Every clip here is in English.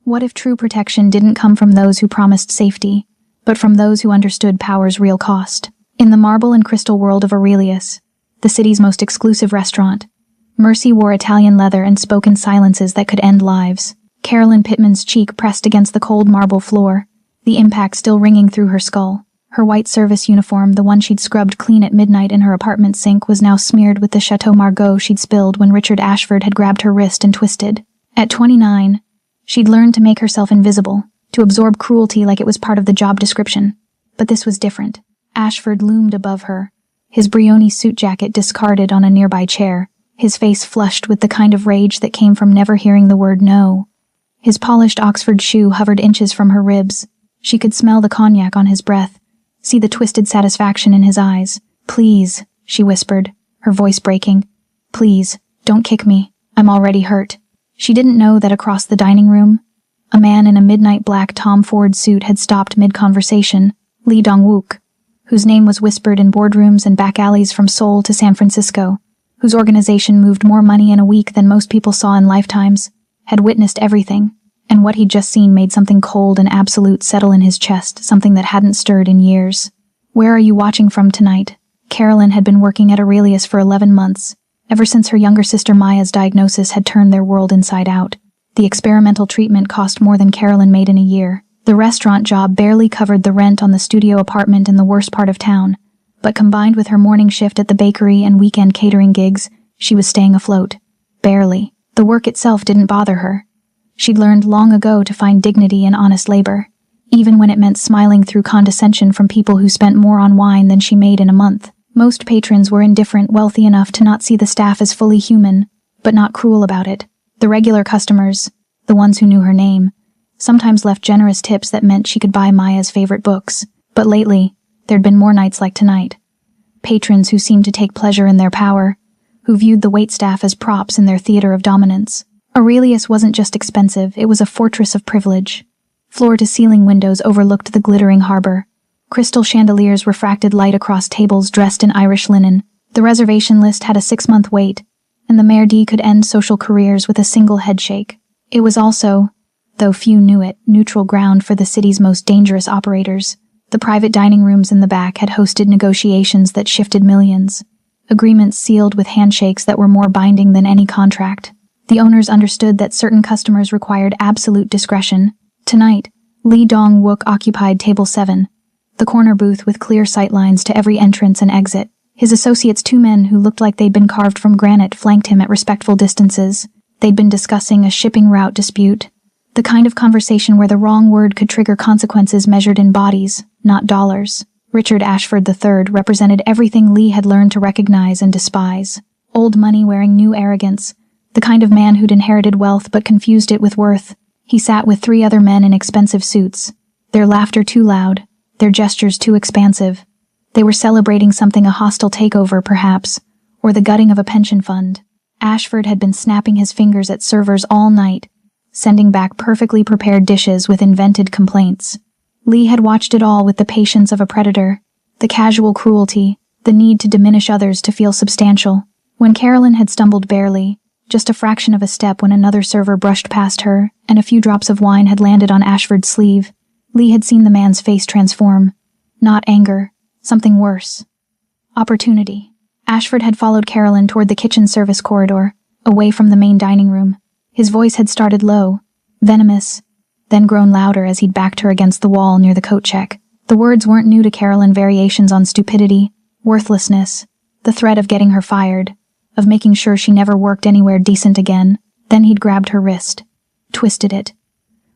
What if true protection didn't come from those who promised safety, but from those who understood power's real cost? In the marble and crystal world of Aurelius, the city's most exclusive restaurant, Mercy wore Italian leather and spoke in silences that could end lives. Carolyn Pittman's cheek pressed against the cold marble floor, the impact still ringing through her skull. Her white service uniform, the one she'd scrubbed clean at midnight in her apartment sink, was now smeared with the Chateau Margaux she'd spilled when Richard Ashford had grabbed her wrist and twisted. At 29, she'd learned to make herself invisible, to absorb cruelty like it was part of the job description. But this was different. Ashford loomed above her, his Brioni suit jacket discarded on a nearby chair, his face flushed with the kind of rage that came from never hearing the word no. His polished Oxford shoe hovered inches from her ribs. She could smell the cognac on his breath, see the twisted satisfaction in his eyes. "Please," she whispered, her voice breaking. "Please, don't kick me. I'm already hurt." She didn't know that across the dining room, a man in a midnight black Tom Ford suit had stopped mid-conversation, Lee Dong-wook, whose name was whispered in boardrooms and back alleys from Seoul to San Francisco, whose organization moved more money in a week than most people saw in lifetimes, had witnessed everything, and what he'd just seen made something cold and absolute settle in his chest, something that hadn't stirred in years. "Where are you watching from tonight?" Carolyn had been working at Aurelius for 11 months, ever since her younger sister Maya's diagnosis had turned their world inside out. The experimental treatment cost more than Carolyn made in a year. The restaurant job barely covered the rent on the studio apartment in the worst part of town, but combined with her morning shift at the bakery and weekend catering gigs, she was staying afloat. Barely. The work itself didn't bother her. She'd learned long ago to find dignity in honest labor, even when it meant smiling through condescension from people who spent more on wine than she made in a month. Most patrons were indifferent, wealthy enough to not see the staff as fully human, but not cruel about it. The regular customers, the ones who knew her name, sometimes left generous tips that meant she could buy Maya's favorite books. But lately, there'd been more nights like tonight. Patrons who seemed to take pleasure in their power, who viewed the waitstaff as props in their theater of dominance. Aurelius wasn't just expensive, it was a fortress of privilege. Floor-to-ceiling windows overlooked the glittering harbor. Crystal chandeliers refracted light across tables dressed in Irish linen. The reservation list had a 6-month wait, and the Maire D could end social careers with a single headshake. It was also, though few knew it, neutral ground for the city's most dangerous operators. The private dining rooms in the back had hosted negotiations that shifted millions. Agreements sealed with handshakes that were more binding than any contract. The owners understood that certain customers required absolute discretion. Tonight, Lee Dong-wook occupied table 7, the corner booth with clear sightlines to every entrance and exit. His associates, 2 men who looked like they'd been carved from granite, flanked him at respectful distances. They'd been discussing a shipping route dispute, the kind of conversation where the wrong word could trigger consequences measured in bodies, not dollars. Richard Ashford III represented everything Lee had learned to recognize and despise. Old money wearing new arrogance, the kind of man who'd inherited wealth but confused it with worth. He sat with 3 other men in expensive suits, their laughter too loud, their gestures too expansive. They were celebrating something, a hostile takeover, perhaps, or the gutting of a pension fund. Ashford had been snapping his fingers at servers all night, sending back perfectly prepared dishes with invented complaints. Lee had watched it all with the patience of a predator, the casual cruelty, the need to diminish others to feel substantial. When Carolyn had stumbled barely, just a fraction of a step when another server brushed past her, and a few drops of wine had landed on Ashford's sleeve, Lee had seen the man's face transform. Not anger, something worse. Opportunity. Ashford had followed Carolyn toward the kitchen service corridor, away from the main dining room. His voice had started low, venomous, then grown louder as he'd backed her against the wall near the coat check. The words weren't new to Carolyn, variations on stupidity, worthlessness, the threat of getting her fired, of making sure she never worked anywhere decent again. Then he'd grabbed her wrist, twisted it.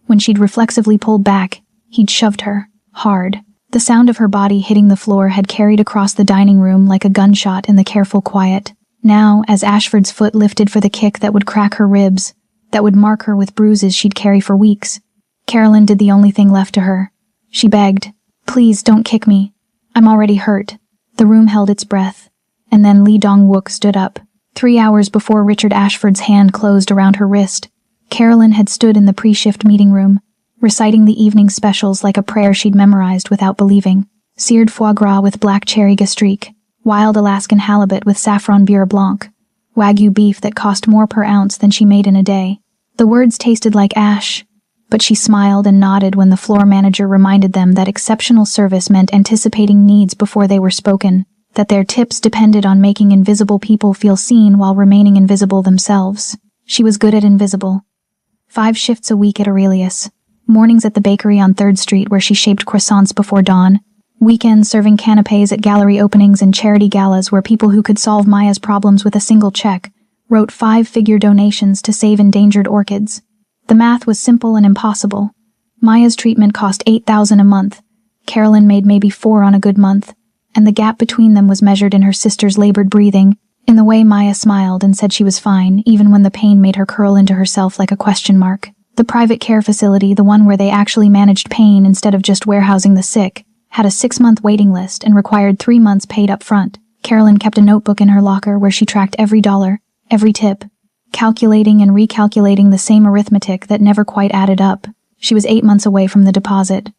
When she'd reflexively pulled back, he'd shoved her, hard. The sound of her body hitting the floor had carried across the dining room like a gunshot in the careful quiet. Now, as Ashford's foot lifted for the kick that would crack her ribs, that would mark her with bruises she'd carry for weeks, Carolyn did the only thing left to her. She begged, "Please don't kick me. I'm already hurt." The room held its breath, and then Lee Dong-wook stood up. 3 hours before Richard Ashford's hand closed around her wrist, Carolyn had stood in the pre-shift meeting room, reciting the evening specials like a prayer she'd memorized without believing. Seared foie gras with black cherry gastrique, wild Alaskan halibut with saffron beurre blanc, Wagyu beef that cost more per ounce than she made in a day. The words tasted like ash, but she smiled and nodded when the floor manager reminded them that exceptional service meant anticipating needs before they were spoken, that their tips depended on making invisible people feel seen while remaining invisible themselves. She was good at invisible. 5 shifts a week at Aurelius. Mornings at the bakery on 3rd Street where she shaped croissants before dawn. Weekends serving canapés at gallery openings and charity galas where people who could solve Maya's problems with a single check wrote 5-figure donations to save endangered orchids. The math was simple and impossible. Maya's treatment cost $8,000 a month. Carolyn made maybe $4 on a good month, and the gap between them was measured in her sister's labored breathing, in the way Maya smiled and said she was fine, even when the pain made her curl into herself like a question mark. The private care facility, the one where they actually managed pain instead of just warehousing the sick, had a 6-month waiting list and required 3 months paid up front. Carolyn kept a notebook in her locker where she tracked every dollar, every tip, calculating and recalculating the same arithmetic that never quite added up. She was 8 months away from the deposit.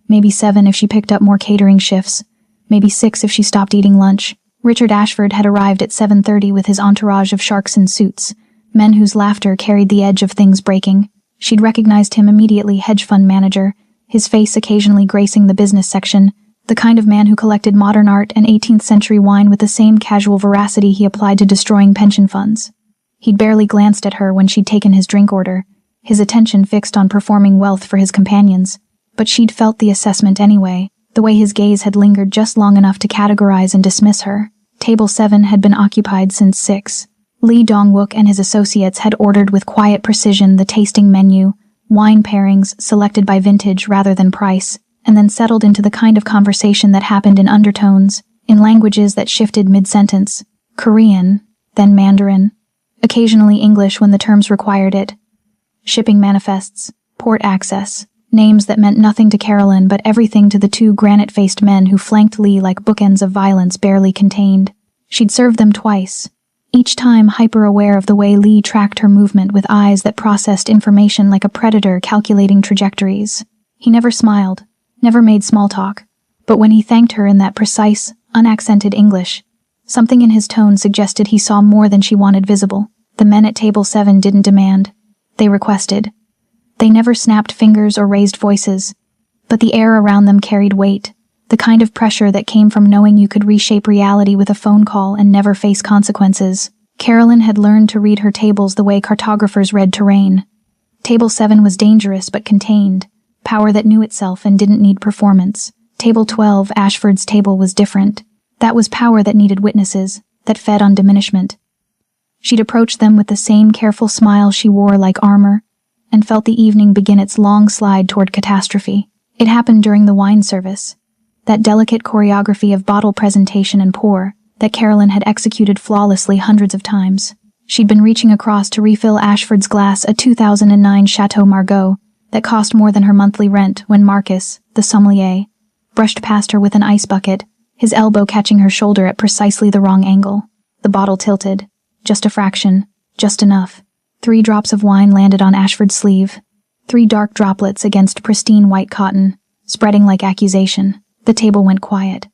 Maybe 7 if she picked up more catering shifts. Maybe 6 if she stopped eating lunch. Richard Ashford had arrived at 7:30 with his entourage of sharks in suits, men whose laughter carried the edge of things breaking. She'd recognized him immediately, hedge fund manager, his face occasionally gracing the business section, the kind of man who collected modern art and 18th century wine with the same casual veracity he applied to destroying pension funds. He'd barely glanced at her when she'd taken his drink order, his attention fixed on performing wealth for his companions, but she'd felt the assessment anyway, the way his gaze had lingered just long enough to categorize and dismiss her. Table 7 had been occupied since 6. Lee Dong-wook and his associates had ordered with quiet precision the tasting menu, wine pairings selected by vintage rather than price, and then settled into the kind of conversation that happened in undertones, in languages that shifted mid-sentence, Korean, then Mandarin, occasionally English when the terms required it, shipping manifests, port access, names that meant nothing to Carolyn but everything to the 2 granite-faced men who flanked Lee like bookends of violence barely contained. She'd served them twice, each time hyper-aware of the way Lee tracked her movement with eyes that processed information like a predator calculating trajectories. He never smiled, never made small talk, but when he thanked her in that precise, unaccented English, something in his tone suggested he saw more than she wanted visible. The men at table 7 didn't demand. They requested. They never snapped fingers or raised voices, but the air around them carried weight, the kind of pressure that came from knowing you could reshape reality with a phone call and never face consequences. Carolyn had learned to read her tables the way cartographers read terrain. Table 7 was dangerous but contained, power that knew itself and didn't need performance. Table 12, Ashford's table, was different. That was power that needed witnesses, that fed on diminishment. She'd approached them with the same careful smile she wore like armor, and felt the evening begin its long slide toward catastrophe. It happened during the wine service. That delicate choreography of bottle presentation and pour that Carolyn had executed flawlessly hundreds of times. She'd been reaching across to refill Ashford's glass, a 2009 Chateau Margaux that cost more than her monthly rent, when Marcus, the sommelier, brushed past her with an ice bucket, his elbow catching her shoulder at precisely the wrong angle. The bottle tilted. Just a fraction. Just enough. 3 drops of wine landed on Ashford's sleeve. 3 dark droplets against pristine white cotton, spreading like accusation. The table went quiet.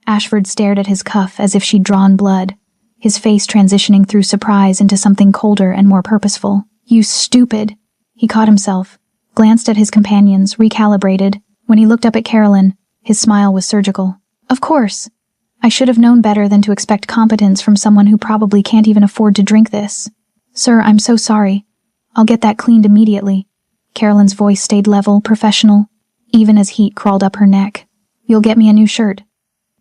Ashford stared at his cuff as if she'd drawn blood, his face transitioning through surprise into something colder and more purposeful. "You stupid!" He caught himself, glanced at his companions, recalibrated. When he looked up at Carolyn, his smile was surgical. "Of course. I should have known better than to expect competence from someone who probably can't even afford to drink this. Sir, I'm so sorry. I'll get that cleaned immediately." Carolyn's voice stayed level, professional, even as heat crawled up her neck. "You'll get me a new shirt."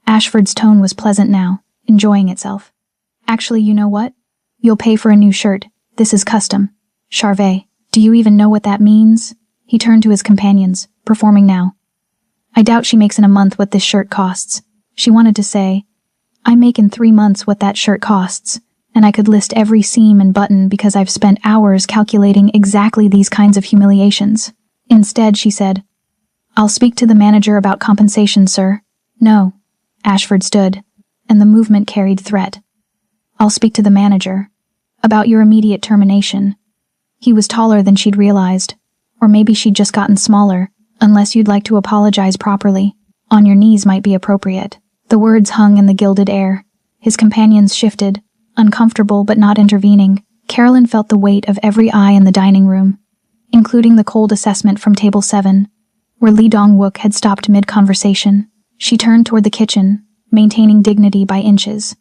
Ashford's tone was pleasant now, enjoying itself. "Actually, you know what? You'll pay for a new shirt. This is custom. Charvet, do you even know what that means?" He turned to his companions, performing now. "I doubt she makes in a month what this shirt costs." She wanted to say, "I make in 3 months what that shirt costs, and I could list every seam and button because I've spent hours calculating exactly these kinds of humiliations." Instead, she said, "I'll speak to the manager about compensation, sir." "No." Ashford stood, and the movement carried threat. "I'll speak to the manager. About your immediate termination." He was taller than she'd realized, or maybe she'd just gotten smaller. "Unless you'd like to apologize properly. On your knees might be appropriate." The words hung in the gilded air. His companions shifted, uncomfortable but not intervening. Carolyn felt the weight of every eye in the dining room. including the cold assessment from Table 7, where Lee Dong-wook had stopped mid-conversation. She turned toward the kitchen, maintaining dignity by inches.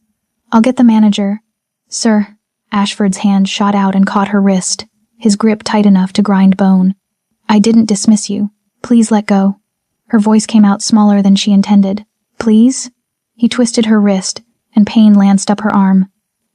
"I'll get the manager." "Sir." Ashford's hand shot out and caught her wrist, his grip tight enough to grind bone. "I didn't dismiss you. Please let go." Her voice came out smaller than she intended. "Please?" He twisted her wrist, and pain lanced up her arm.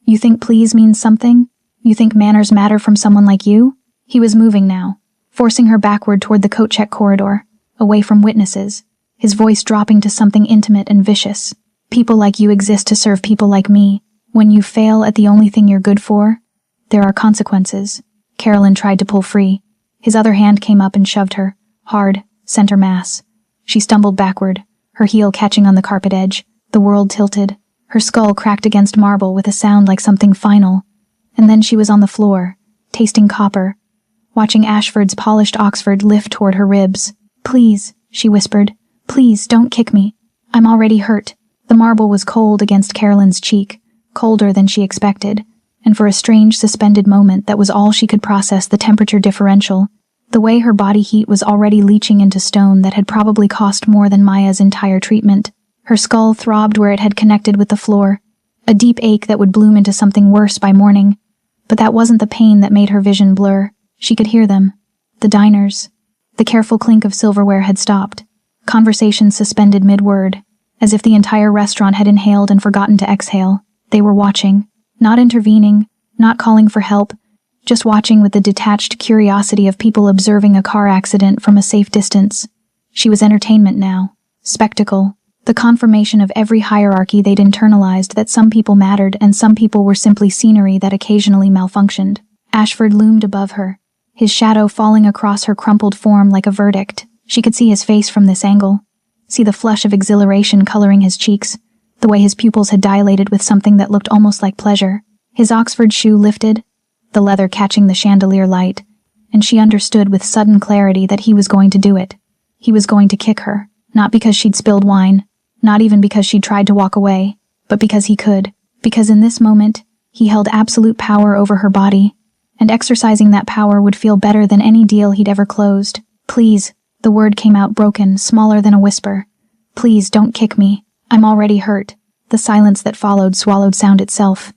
"You think please means something? You think manners matter from someone like you?" He was moving now, forcing her backward toward the coat check corridor, away from witnesses, his voice dropping to something intimate and vicious. "People like you exist to serve people like me. When you fail at the only thing you're good for, there are consequences." Carolyn tried to pull free. His other hand came up and shoved her, hard, center mass. She stumbled backward, her heel catching on the carpet edge. The world tilted. Her skull cracked against marble with a sound like something final. And then she was on the floor, tasting copper, watching Ashford's polished Oxford lift toward her ribs. "Please," she whispered. "Please, don't kick me. I'm already hurt." The marble was cold against Carolyn's cheek, colder than she expected, and for a strange suspended moment that was all she could process the temperature differential, the way her body heat was already leaching into stone that had probably cost more than Maya's entire treatment. Her skull throbbed where it had connected with the floor, a deep ache that would bloom into something worse by morning. But that wasn't the pain that made her vision blur. She could hear them. The diners. The careful clink of silverware had stopped. Conversation suspended mid-word, as if the entire restaurant had inhaled and forgotten to exhale. They were watching, not intervening, not calling for help, just watching with the detached curiosity of people observing a car accident from a safe distance. She was entertainment now. Spectacle. The confirmation of every hierarchy they'd internalized, that some people mattered and some people were simply scenery that occasionally malfunctioned. Ashford loomed above her, his shadow falling across her crumpled form like a verdict. She could see his face from this angle, see the flush of exhilaration coloring his cheeks, the way his pupils had dilated with something that looked almost like pleasure. His Oxford shoe lifted, the leather catching the chandelier light, and she understood with sudden clarity that he was going to do it. He was going to kick her, not because she'd spilled wine, not even because she'd tried to walk away, but because he could. Because in this moment, he held absolute power over her body, and exercising that power would feel better than any deal he'd ever closed. "Please," the word came out broken, smaller than a whisper. "Please, don't kick me. I'm already hurt." The silence that followed swallowed sound itself.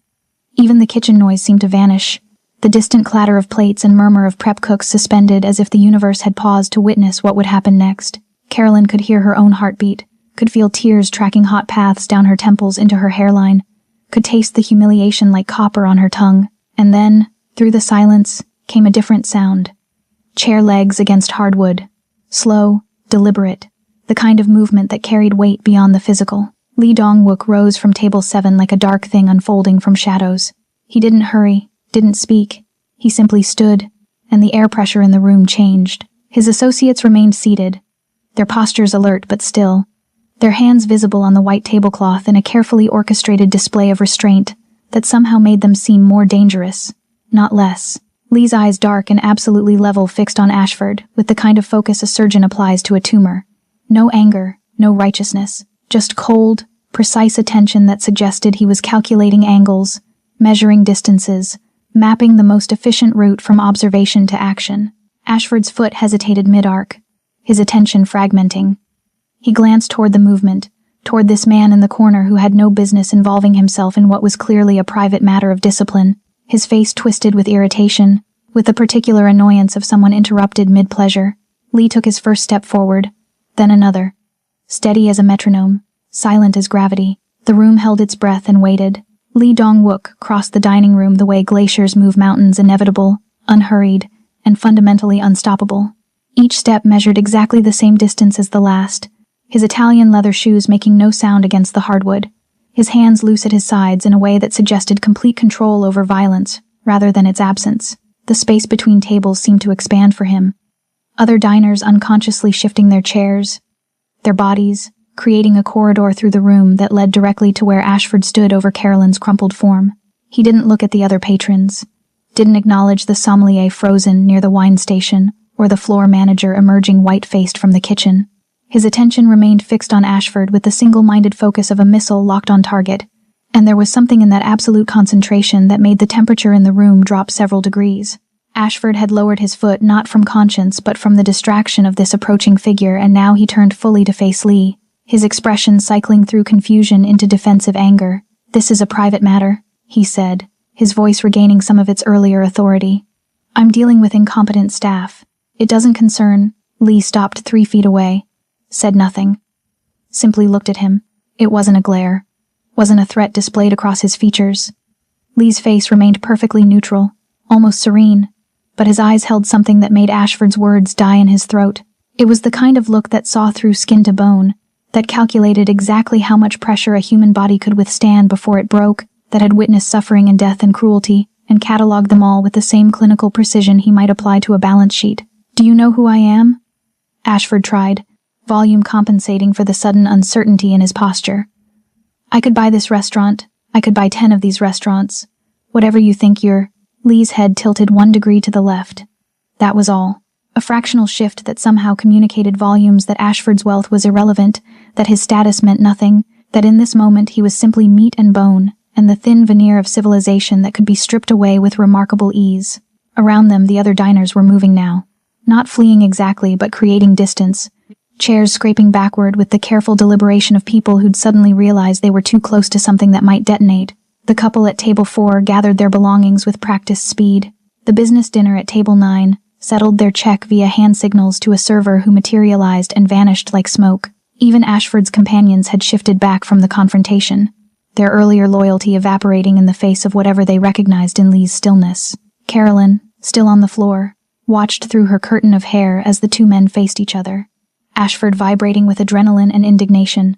Even the kitchen noise seemed to vanish, the distant clatter of plates and murmur of prep cooks suspended as if the universe had paused to witness what would happen next. Carolyn could hear her own heartbeat, could feel tears tracking hot paths down her temples into her hairline, could taste the humiliation like copper on her tongue. And then, through the silence, came a different sound. Chair legs against hardwood. Slow, deliberate, the kind of movement that carried weight beyond the physical. Lee Dong-wook rose from Table 7 like a dark thing unfolding from shadows. He didn't hurry, didn't speak. He simply stood, and the air pressure in the room changed. His associates remained seated, their postures alert but still, their hands visible on the white tablecloth in a carefully orchestrated display of restraint that somehow made them seem more dangerous, not less. Lee's eyes dark and absolutely level, fixed on Ashford, with the kind of focus a surgeon applies to a tumor. No anger, no righteousness, just cold, precise attention that suggested he was calculating angles, measuring distances, mapping the most efficient route from observation to action. Ashford's foot hesitated mid-arc, his attention fragmenting. He glanced toward the movement, toward this man in the corner who had no business involving himself in what was clearly a private matter of discipline. His face twisted with irritation, with the particular annoyance of someone interrupted mid-pleasure. Lee took his first step forward, then another. Steady as a metronome, silent as gravity, the room held its breath and waited. Lee Dong-wook crossed the dining room the way glaciers move mountains, inevitable, unhurried, and fundamentally unstoppable. Each step measured exactly the same distance as the last, his Italian leather shoes making no sound against the hardwood, his hands loose at his sides in a way that suggested complete control over violence, rather than its absence. The space between tables seemed to expand for him. Other diners unconsciously shifting their chairs, their bodies, creating a corridor through the room that led directly to where Ashford stood over Carolyn's crumpled form. He didn't look at the other patrons, didn't acknowledge the sommelier frozen near the wine station, or the floor manager emerging white-faced from the kitchen. His attention remained fixed on Ashford with the single-minded focus of a missile locked on target, and there was something in that absolute concentration that made the temperature in the room drop several degrees. Ashford had lowered his foot not from conscience but from the distraction of this approaching figure, and now he turned fully to face Lee, his expression cycling through confusion into defensive anger. "This is a private matter," he said, his voice regaining some of its earlier authority. "I'm dealing with incompetent staff. It doesn't concern—" Lee stopped 3 feet away, said nothing, simply looked at him. It wasn't a glare, wasn't a threat displayed across his features. Lee's face remained perfectly neutral, almost serene, but his eyes held something that made Ashford's words die in his throat. It was the kind of look that saw through skin to bone, that calculated exactly how much pressure a human body could withstand before it broke, that had witnessed suffering and death and cruelty, and catalogued them all with the same clinical precision he might apply to a balance sheet. "Do you know who I am?" Ashford tried, volume compensating for the sudden uncertainty in his posture. "I could buy this restaurant. I could buy 10 of these restaurants. Whatever you think you're—" Lee's head tilted 1 degree to the left. That was all. A fractional shift that somehow communicated volumes that Ashford's wealth was irrelevant, that his status meant nothing, that in this moment he was simply meat and bone, and the thin veneer of civilization that could be stripped away with remarkable ease. Around them, the other diners were moving now. Not fleeing exactly, but creating distance. Chairs scraping backward with the careful deliberation of people who'd suddenly realized they were too close to something that might detonate. The couple at table 4 gathered their belongings with practiced speed. The business dinner at table 9 settled their check via hand signals to a server who materialized and vanished like smoke. Even Ashford's companions had shifted back from the confrontation, their earlier loyalty evaporating in the face of whatever they recognized in Lee's stillness. Carolyn, still on the floor, watched through her curtain of hair as the 2 men faced each other. Ashford vibrating with adrenaline and indignation.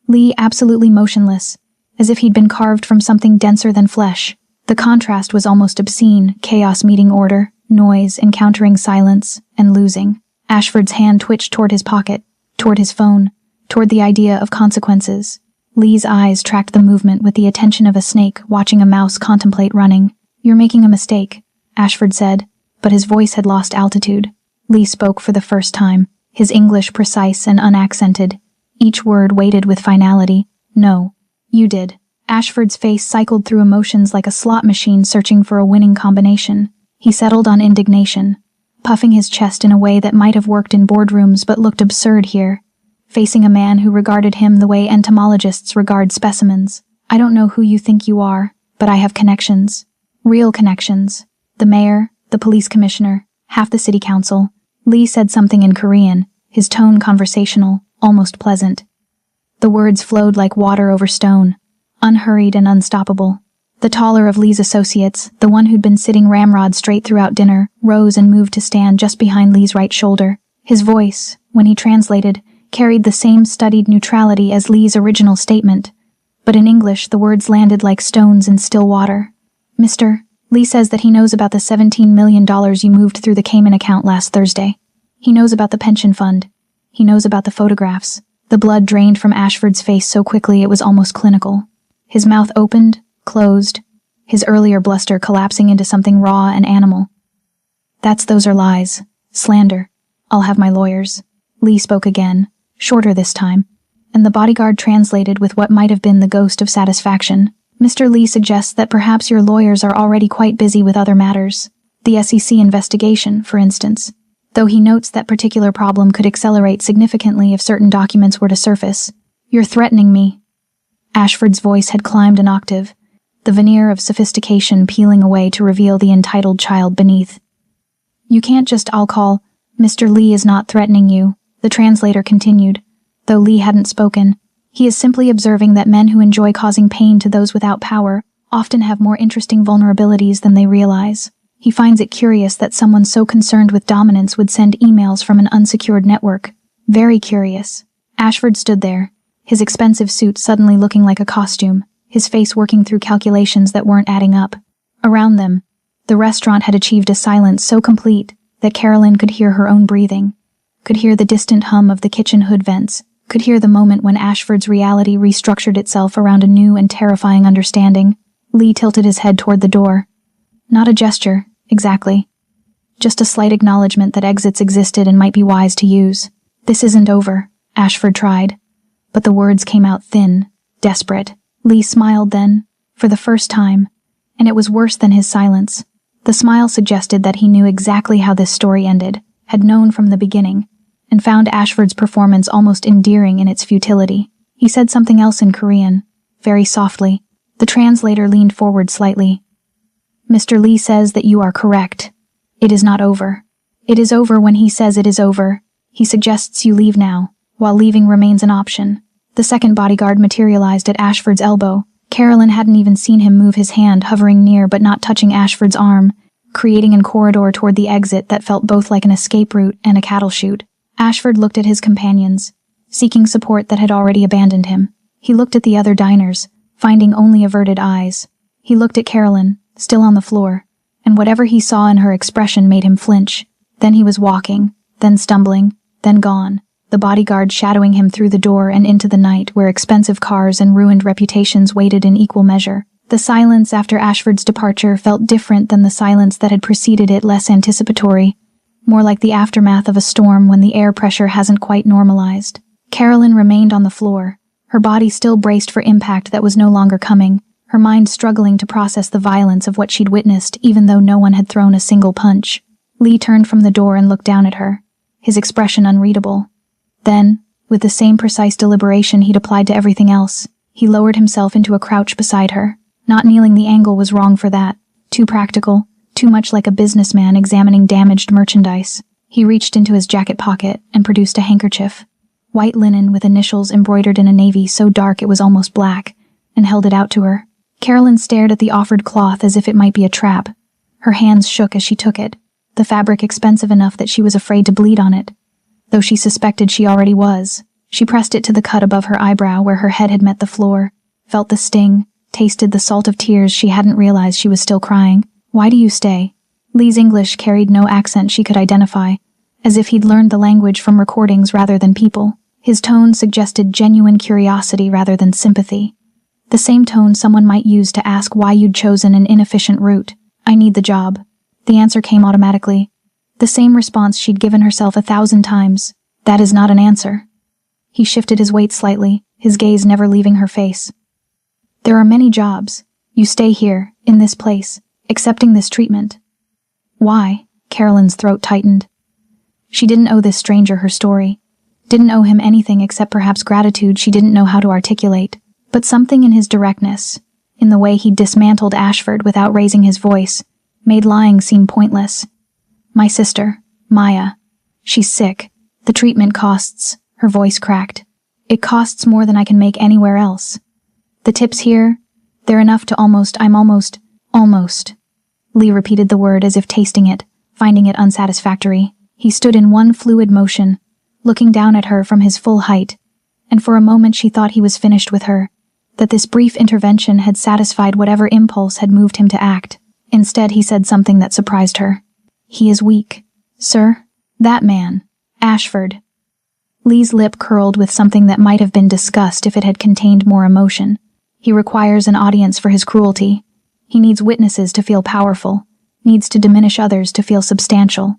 Lee absolutely motionless, as if he'd been carved from something denser than flesh. The contrast was almost obscene, chaos meeting order, noise encountering silence, and losing. Ashford's hand twitched toward his pocket, toward his phone, toward the idea of consequences. Lee's eyes tracked the movement with the attention of a snake watching a mouse contemplate running. "You're making a mistake," Ashford said, but his voice had lost altitude. Lee spoke for the first time, his English precise and unaccented, each word weighted with finality. "No. You did." Ashford's face cycled through emotions like a slot machine searching for a winning combination. He settled on indignation, puffing his chest in a way that might have worked in boardrooms but looked absurd here, facing a man who regarded him the way entomologists regard specimens. "I don't know who you think you are, but I have connections. Real connections. The mayor, the police commissioner, half the city council." Lee said something in Korean, his tone conversational, almost pleasant. The words flowed like water over stone, unhurried and unstoppable. The taller of Lee's associates, the one who'd been sitting ramrod straight throughout dinner, rose and moved to stand just behind Lee's right shoulder. His voice, when he translated, carried the same studied neutrality as Lee's original statement, but in English the words landed like stones in still water. "Mr. Lee says that he knows about the $17 million you moved through the Cayman account last Thursday. He knows about the pension fund. He knows about the photographs." The blood drained from Ashford's face so quickly it was almost clinical. His mouth opened, closed, his earlier bluster collapsing into something raw and animal. Those are lies. Slander. I'll have my lawyers." Lee spoke again, shorter this time, and the bodyguard translated with what might have been the ghost of satisfaction. "Mr. Lee suggests that perhaps your lawyers are already quite busy with other matters. The SEC investigation, for instance. Though he notes that particular problem could accelerate significantly if certain documents were to surface. You're threatening me." Ashford's voice had climbed an octave, the veneer of sophistication peeling away to reveal the entitled child beneath. "You can't just I'll call. Mr. Lee is not threatening you," the translator continued, though Lee hadn't spoken. "He is simply observing that men who enjoy causing pain to those without power often have more interesting vulnerabilities than they realize. He finds it curious that someone so concerned with dominance would send emails from an unsecured network. Very curious." Ashford stood there, his expensive suit suddenly looking like a costume, his face working through calculations that weren't adding up. Around them, the restaurant had achieved a silence so complete that Carolyn could hear her own breathing, could hear the distant hum of the kitchen hood vents, could hear the moment when Ashford's reality restructured itself around a new and terrifying understanding. Lee tilted his head toward the door. Not a gesture, exactly. Just a slight acknowledgement that exits existed and might be wise to use. "This isn't over," Ashford tried, but the words came out thin, desperate. Lee smiled then, for the first time, and it was worse than his silence. The smile suggested that he knew exactly how this story ended, had known from the beginning, and found Ashford's performance almost endearing in its futility. He said something else in Korean, very softly. The translator leaned forward slightly. Mr. Lee says that you are correct. It is not over. It is over when he says it is over. He suggests you leave now, while leaving remains an option. The second bodyguard materialized at Ashford's elbow. Carolyn hadn't even seen him move his hand, hovering near but not touching Ashford's arm, creating a corridor toward the exit that felt both like an escape route and a cattle chute. Ashford looked at his companions, seeking support that had already abandoned him. He looked at the other diners, finding only averted eyes. He looked at Carolyn, still on the floor, and whatever he saw in her expression made him flinch. Then he was walking, then stumbling, then gone, the bodyguard shadowing him through the door and into the night where expensive cars and ruined reputations waited in equal measure. The silence after Ashford's departure felt different than the silence that had preceded it, less anticipatory, more like the aftermath of a storm when the air pressure hasn't quite normalized. Carolyn remained on the floor, her body still braced for impact that was no longer coming, her mind struggling to process the violence of what she'd witnessed even though no one had thrown a single punch. Lee turned from the door and looked down at her, his expression unreadable. Then, with the same precise deliberation he'd applied to everything else, he lowered himself into a crouch beside her. Not kneeling the angle was wrong for that. Too practical, too much like a businessman examining damaged merchandise. He reached into his jacket pocket and produced a handkerchief, white linen with initials embroidered in a navy so dark it was almost black, and held it out to her. Carolyn stared at the offered cloth as if it might be a trap. Her hands shook as she took it, the fabric expensive enough that she was afraid to bleed on it. Though she suspected she already was, she pressed it to the cut above her eyebrow where her head had met the floor, felt the sting, tasted the salt of tears she hadn't realized she was still crying. Why do you stay? Lee's English carried no accent she could identify, as if he'd learned the language from recordings rather than people. His tone suggested genuine curiosity rather than sympathy. The same tone someone might use to ask why you'd chosen an inefficient route. I need the job. The answer came automatically. The same response she'd given herself 1,000 times. That is not an answer. He shifted his weight slightly, his gaze never leaving her face. There are many jobs. You stay here, in this place, accepting this treatment. Why? Carolyn's throat tightened. She didn't owe this stranger her story. Didn't owe him anything except perhaps gratitude she didn't know how to articulate. But something in his directness, in the way he dismantled Ashford without raising his voice, made lying seem pointless. My sister, Maya. She's sick. The treatment costs, her voice cracked. It costs more than I can make anywhere else. The tips here, they're enough to almost. Lee repeated the word as if tasting it, finding it unsatisfactory. He stood in one fluid motion, looking down at her from his full height, and for a moment she thought he was finished with her, that this brief intervention had satisfied whatever impulse had moved him to act. Instead, he said something that surprised her. He is weak. Sir? That man. Ashford. Lee's lip curled with something that might have been disgust if it had contained more emotion. He requires an audience for his cruelty. He needs witnesses to feel powerful, needs to diminish others to feel substantial.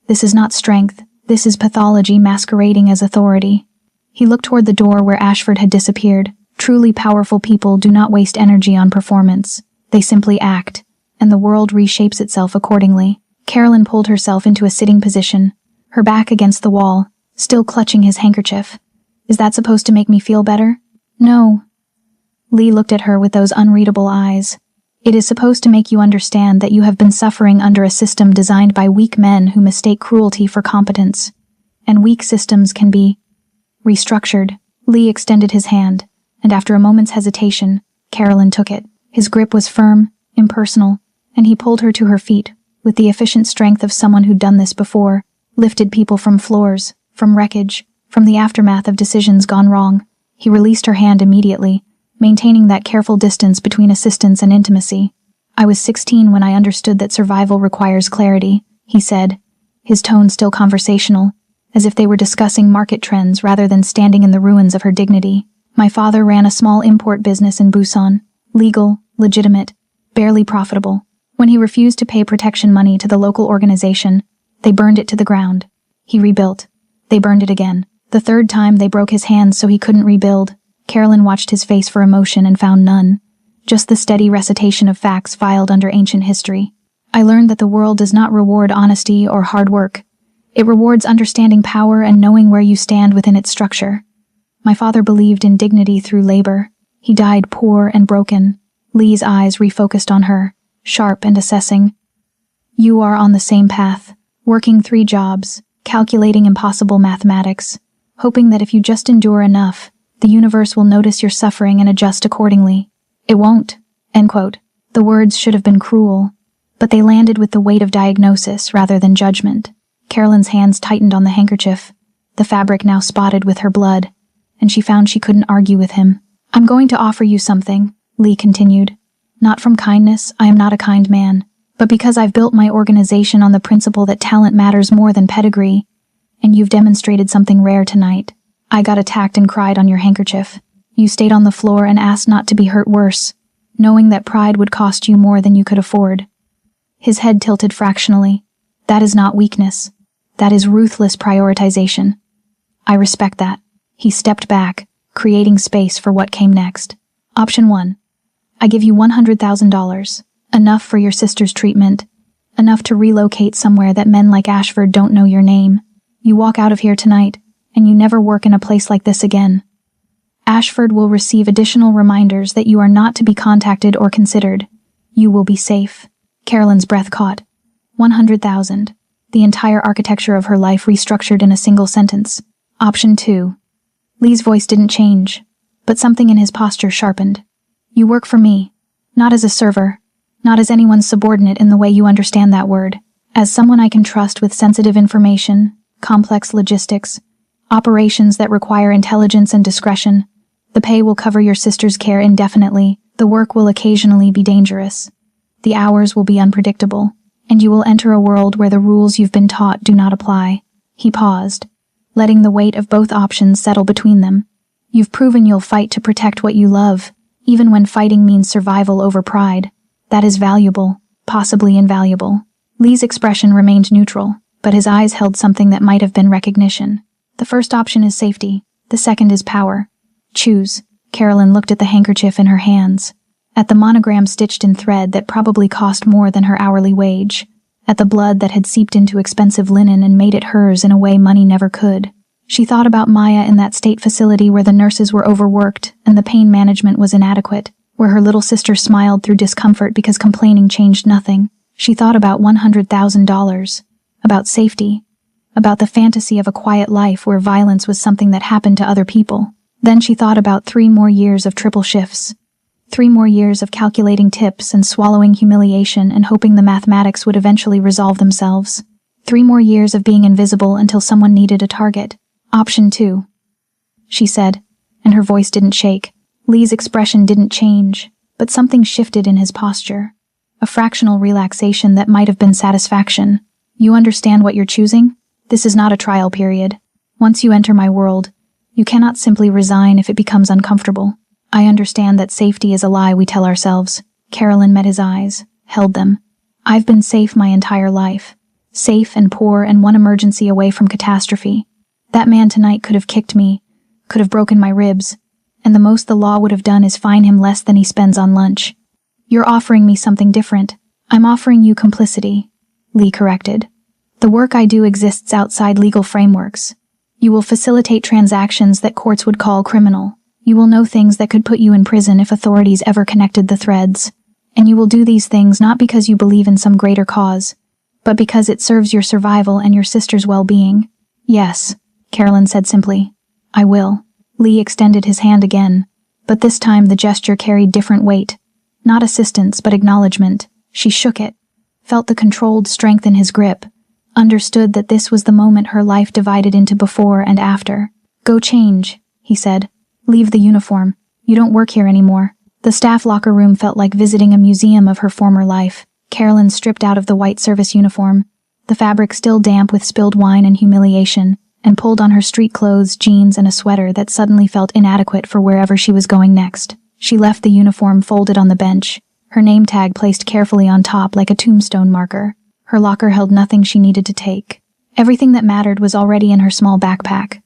This is not strength. This is pathology masquerading as authority. He looked toward the door where Ashford had disappeared. Truly powerful people do not waste energy on performance. They simply act, and the world reshapes itself accordingly. Carolyn pulled herself into a sitting position, her back against the wall, still clutching his handkerchief. Is that supposed to make me feel better? No. Lee looked at her with those unreadable eyes. It is supposed to make you understand that you have been suffering under a system designed by weak men who mistake cruelty for competence. And weak systems can be restructured. Lee extended his hand, and after a moment's hesitation, Carolyn took it. His grip was firm, impersonal, and he pulled her to her feet, with the efficient strength of someone who'd done this before, lifted people from floors, from wreckage, from the aftermath of decisions gone wrong. He released her hand immediately, maintaining that careful distance between assistance and intimacy. I was 16 when I understood that survival requires clarity, he said, his tone still conversational, as if they were discussing market trends rather than standing in the ruins of her dignity. My father ran a small import business in Busan, legal, legitimate, barely profitable. When he refused to pay protection money to the local organization, they burned it to the ground. He rebuilt. They burned it again. The third time they broke his hands so he couldn't rebuild. Carolyn watched his face for emotion and found none. Just the steady recitation of facts filed under ancient history. I learned that the world does not reward honesty or hard work. It rewards understanding power and knowing where you stand within its structure. My father believed in dignity through labor. He died poor and broken. Lee's eyes refocused on her, sharp and assessing. You are on the same path, working 3 jobs, calculating impossible mathematics, hoping that if you just endure enough, the universe will notice your suffering and adjust accordingly. It won't. End quote. The words should have been cruel, but they landed with the weight of diagnosis rather than judgment. Carolyn's hands tightened on the handkerchief, the fabric now spotted with her blood, and she found she couldn't argue with him. I'm going to offer you something, Lee continued. Not from kindness, I am not a kind man, but because I've built my organization on the principle that talent matters more than pedigree, and you've demonstrated something rare tonight. I got attacked and cried on your handkerchief. You stayed on the floor and asked not to be hurt worse, knowing that pride would cost you more than you could afford. His head tilted fractionally. That is not weakness. That is ruthless prioritization. I respect that. He stepped back, creating space for what came next. Option 1. I give you $100,000. Enough for your sister's treatment. Enough to relocate somewhere that men like Ashford don't know your name. You walk out of here tonight, and you never work in a place like this again. Ashford will receive additional reminders that you are not to be contacted or considered. You will be safe. Carolyn's breath caught. 100,000. The entire architecture of her life restructured in a single sentence. Option 2. Lee's voice didn't change, but something in his posture sharpened. You work for me, not as a server, not as anyone's subordinate in the way you understand that word, as someone I can trust with sensitive information, complex logistics, operations that require intelligence and discretion. The pay will cover your sister's care indefinitely, the work will occasionally be dangerous. The hours will be unpredictable, and you will enter a world where the rules you've been taught do not apply. He paused, letting the weight of both options settle between them. You've proven you'll fight to protect what you love, even when fighting means survival over pride. That is valuable, possibly invaluable. Lee's expression remained neutral, but his eyes held something that might have been recognition. The first option is safety, the second is power. Choose. Carolyn looked at the handkerchief in her hands, at the monogram stitched in thread that probably cost more than her hourly wage, at the blood that had seeped into expensive linen and made it hers in a way money never could. She thought about Maya in that state facility where the nurses were overworked and the pain management was inadequate, where her little sister smiled through discomfort because complaining changed nothing. She thought about $100,000, about safety, about the fantasy of a quiet life where violence was something that happened to other people. Then she thought about 3 more years of triple shifts, 3 more years of calculating tips and swallowing humiliation and hoping the mathematics would eventually resolve themselves. 3 more years of being invisible until someone needed a target. Option 2, she said, and her voice didn't shake. Lee's expression didn't change, but something shifted in his posture. A fractional relaxation that might have been satisfaction. You understand what you're choosing? This is not a trial period. Once you enter my world, you cannot simply resign if it becomes uncomfortable. I understand that safety is a lie we tell ourselves. Carolyn met his eyes, held them. I've been safe my entire life. Safe and poor and one emergency away from catastrophe. That man tonight could have kicked me, could have broken my ribs, and the most the law would have done is fine him less than he spends on lunch. You're offering me something different. I'm offering you complicity, Lee corrected. The work I do exists outside legal frameworks. You will facilitate transactions that courts would call criminal. You will know things that could put you in prison if authorities ever connected the threads. And you will do these things not because you believe in some greater cause, but because it serves your survival and your sister's well-being. Yes, Carolyn said simply. I will. Lee extended his hand again, but this time the gesture carried different weight. Not assistance, but acknowledgement. She shook it, felt the controlled strength in his grip, understood that this was the moment her life divided into before and after. Go change, he said. Leave the uniform. You don't work here anymore. The staff locker room felt like visiting a museum of her former life. Carolyn stripped out of the white service uniform, the fabric still damp with spilled wine and humiliation, and pulled on her street clothes, jeans, and a sweater that suddenly felt inadequate for wherever she was going next. She left the uniform folded on the bench, her name tag placed carefully on top like a tombstone marker. Her locker held nothing she needed to take. Everything that mattered was already in her small backpack.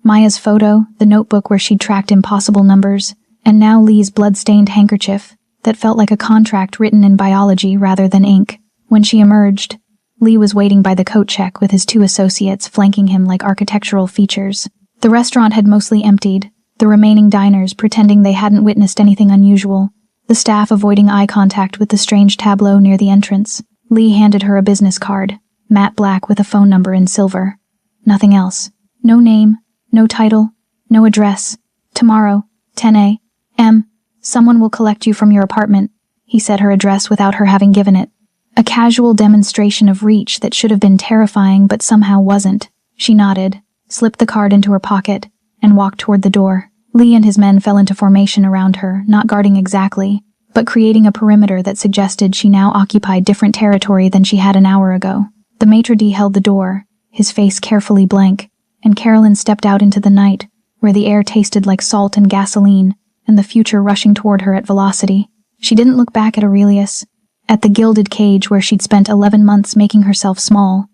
Maya's photo, the notebook where she'd tracked impossible numbers, and now Lee's blood-stained handkerchief that felt like a contract written in biology rather than ink. When she emerged, Lee was waiting by the coat check with his 2 associates flanking him like architectural features. The restaurant had mostly emptied, the remaining diners pretending they hadn't witnessed anything unusual, the staff avoiding eye contact with the strange tableau near the entrance. Lee handed her a business card, matte black with a phone number in silver. Nothing else. No name, no title, no address. Tomorrow, 10 a.m., someone will collect you from your apartment. He said her address without her having given it. A casual demonstration of reach that should have been terrifying but somehow wasn't. She nodded, slipped the card into her pocket, and walked toward the door. Lee and his men fell into formation around her, not guarding exactly, but creating a perimeter that suggested she now occupied different territory than she had an hour ago. The maitre d' held the door, his face carefully blank, and Carolyn stepped out into the night, where the air tasted like salt and gasoline, and the future rushing toward her at velocity. She didn't look back at Aurelius, at the gilded cage where she'd spent 11 months making herself small.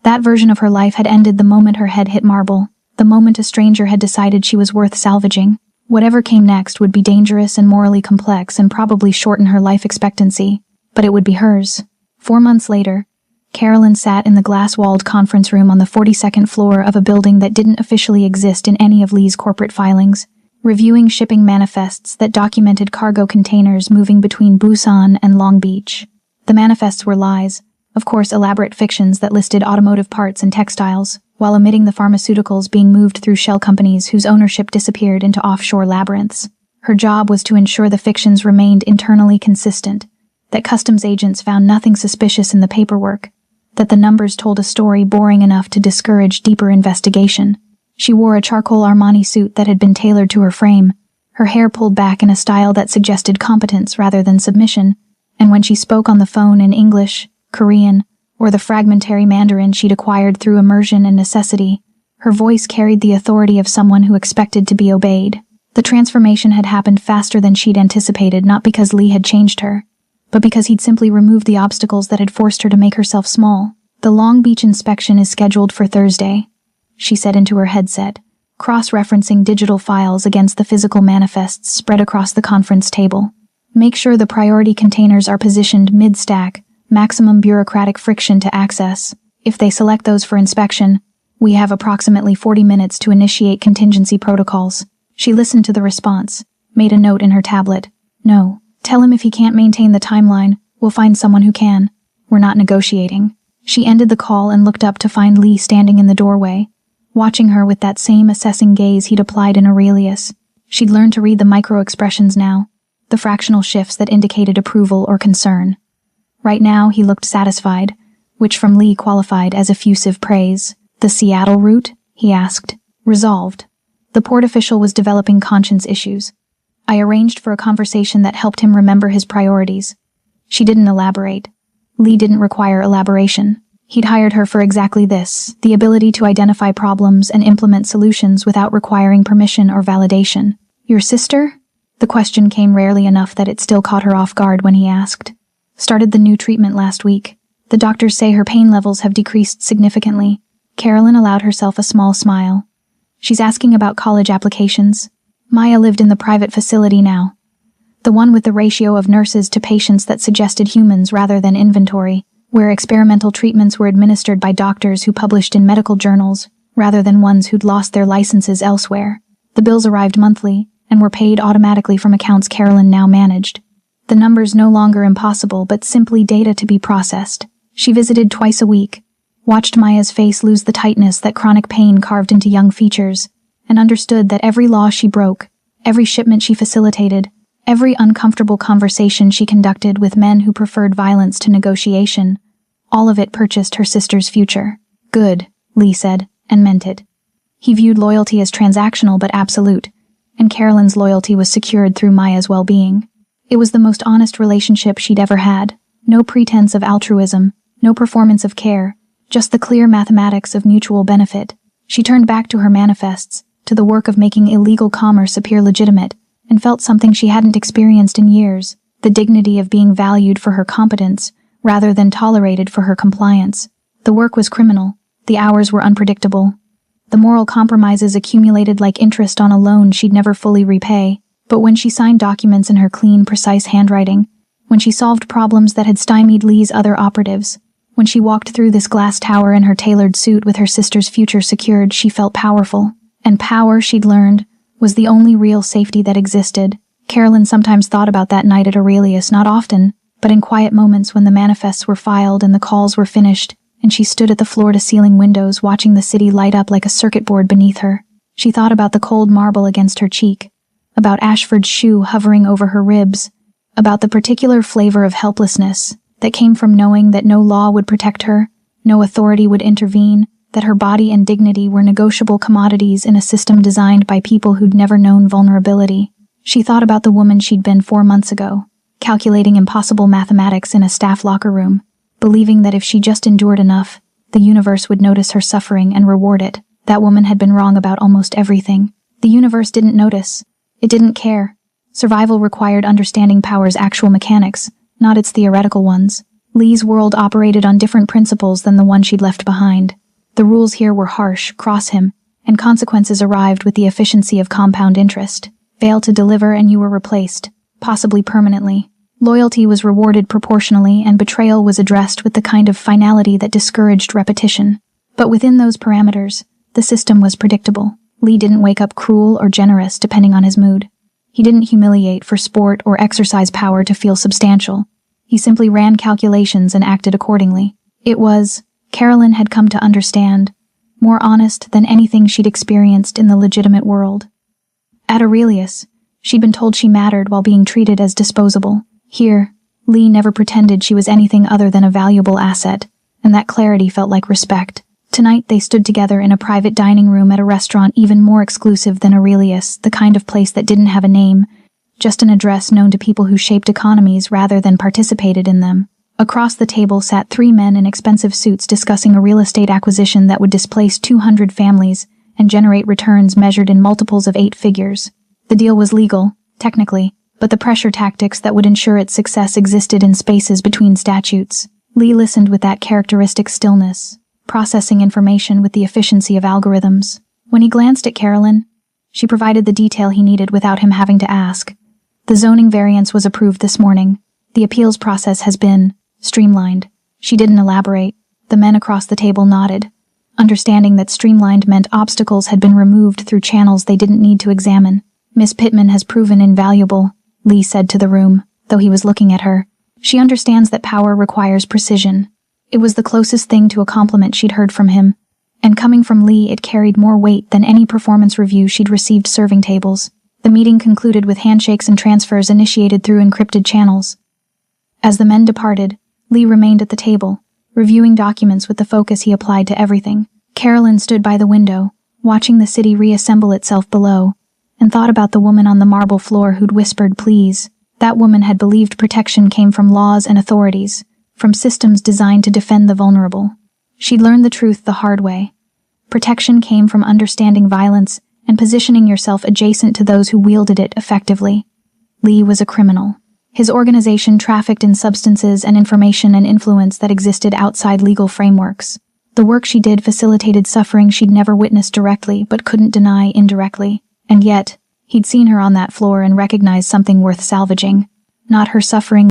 That version of her life had ended the moment her head hit marble, the moment a stranger had decided she was worth salvaging. Whatever came next would be dangerous and morally complex and probably shorten her life expectancy, but it would be hers. 4 months later, Carolyn sat in the glass-walled conference room on the 42nd floor of a building that didn't officially exist in any of Lee's corporate filings, reviewing shipping manifests that documented cargo containers moving between Busan and Long Beach. The manifests were lies, of course elaborate fictions that listed automotive parts and textiles, while omitting the pharmaceuticals being moved through shell companies whose ownership disappeared into offshore labyrinths. Her job was to ensure the fictions remained internally consistent, that customs agents found nothing suspicious in the paperwork, that the numbers told a story boring enough to discourage deeper investigation. She wore a charcoal Armani suit that had been tailored to her frame, her hair pulled back in a style that suggested competence rather than submission, and when she spoke on the phone in English, Korean, or the fragmentary Mandarin she'd acquired through immersion and necessity, her voice carried the authority of someone who expected to be obeyed. The transformation had happened faster than she'd anticipated, not because Lee had changed her, but because he'd simply removed the obstacles that had forced her to make herself small. "The Long Beach inspection is scheduled for Thursday," she said into her headset, cross-referencing digital files against the physical manifests spread across the conference table. "Make sure the priority containers are positioned mid-stack, maximum bureaucratic friction to access. If they select those for inspection, we have approximately 40 minutes to initiate contingency protocols." She listened to the response, made a note in her tablet. "No, tell him if he can't maintain the timeline, we'll find someone who can. We're not negotiating." She ended the call and looked up to find Lee standing in the doorway, watching her with that same assessing gaze he'd applied in Aurelius. She'd learned to read the micro-expressions now, the fractional shifts that indicated approval or concern. Right now he looked satisfied, which from Lee qualified as effusive praise. "The Seattle route?" he asked. "Resolved." The port official was developing conscience issues. I arranged for a conversation that helped him remember his priorities. She didn't elaborate. Lee didn't require elaboration. He'd hired her for exactly this, the ability to identify problems and implement solutions without requiring permission or validation. "Your sister?" The question came rarely enough that it still caught her off guard when he asked. "Started the new treatment last week. The doctors say her pain levels have decreased significantly." Carolyn allowed herself a small smile. "She's asking about college applications." Maya lived in the private facility now, the one with the ratio of nurses to patients that suggested humans rather than inventory, where experimental treatments were administered by doctors who published in medical journals rather than ones who'd lost their licenses elsewhere. The bills arrived monthly and were paid automatically from accounts Carolyn now managed. The numbers no longer impossible, but simply data to be processed. She visited twice a week, watched Maya's face lose the tightness that chronic pain carved into young features, and understood that every law she broke, every shipment she facilitated, every uncomfortable conversation she conducted with men who preferred violence to negotiation, all of it purchased her sister's future. "Good," Lee said, and meant it. He viewed loyalty as transactional but absolute, and Carolyn's loyalty was secured through Maya's well-being. It was the most honest relationship she'd ever had. No pretense of altruism, no performance of care, just the clear mathematics of mutual benefit. She turned back to her manifests, to the work of making illegal commerce appear legitimate, and felt something she hadn't experienced in years, the dignity of being valued for her competence, rather than tolerated for her compliance. The work was criminal, the hours were unpredictable. The moral compromises accumulated like interest on a loan she'd never fully repay, but when she signed documents in her clean, precise handwriting, when she solved problems that had stymied Lee's other operatives. When she walked through this glass tower in her tailored suit with her sister's future secured, she felt powerful. And power, she'd learned, was the only real safety that existed. Carolyn sometimes thought about that night at Aurelius, not often, but in quiet moments when the manifests were filed and the calls were finished, and she stood at the floor-to-ceiling windows watching the city light up like a circuit board beneath her. She thought about the cold marble against her cheek, about Ashford's shoe hovering over her ribs, about the particular flavor of helplessness that came from knowing that no law would protect her, no authority would intervene, that her body and dignity were negotiable commodities in a system designed by people who'd never known vulnerability. She thought about the woman she'd been 4 months ago, calculating impossible mathematics in a staff locker room, believing that if she just endured enough, the universe would notice her suffering and reward it. That woman had been wrong about almost everything. The universe didn't notice. It didn't care. Survival required understanding power's actual mechanics, not its theoretical ones. Lee's world operated on different principles than the one she'd left behind. The rules here were harsh, cross him, and consequences arrived with the efficiency of compound interest. Fail to deliver and you were replaced, possibly permanently. Loyalty was rewarded proportionally, and betrayal was addressed with the kind of finality that discouraged repetition. But within those parameters, the system was predictable. Lee didn't wake up cruel or generous depending on his mood. He didn't humiliate for sport or exercise power to feel substantial. He simply ran calculations and acted accordingly. It was, Carolyn had come to understand, more honest than anything she'd experienced in the legitimate world. At Aurelius, she'd been told she mattered while being treated as disposable. Here, Lee never pretended she was anything other than a valuable asset, and that clarity felt like respect. Tonight they stood together in a private dining room at a restaurant even more exclusive than Aurelius, the kind of place that didn't have a name, just an address known to people who shaped economies rather than participated in them. Across the table sat 3 men in expensive suits discussing a real estate acquisition that would displace 200 families and generate returns measured in multiples of 8 figures. The deal was legal, technically, but the pressure tactics that would ensure its success existed in spaces between statutes. Lee listened with that characteristic stillness, processing information with the efficiency of algorithms. When he glanced at Carolyn, she provided the detail he needed without him having to ask. The zoning variance was approved this morning. The appeals process has been streamlined. She didn't elaborate. The men across the table nodded, understanding that streamlined meant obstacles had been removed through channels they didn't need to examine. Miss Pittman has proven invaluable, Lee said to the room, though he was looking at her. She understands that power requires precision. It was the closest thing to a compliment she'd heard from him, and coming from Lee it carried more weight than any performance review she'd received serving tables. The meeting concluded with handshakes and transfers initiated through encrypted channels. As the men departed, Lee remained at the table, reviewing documents with the focus he applied to everything. Carolyn stood by the window, watching the city reassemble itself below, and thought about the woman on the marble floor who'd whispered please. That woman had believed protection came from laws and authorities, from systems designed to defend the vulnerable. She'd learned the truth the hard way. Protection came from understanding violence and positioning yourself adjacent to those who wielded it effectively. Lee was a criminal. His organization trafficked in substances and information and influence that existed outside legal frameworks. The work she did facilitated suffering she'd never witnessed directly but couldn't deny indirectly. And yet, he'd seen her on that floor and recognized something worth salvaging. Not her suffering,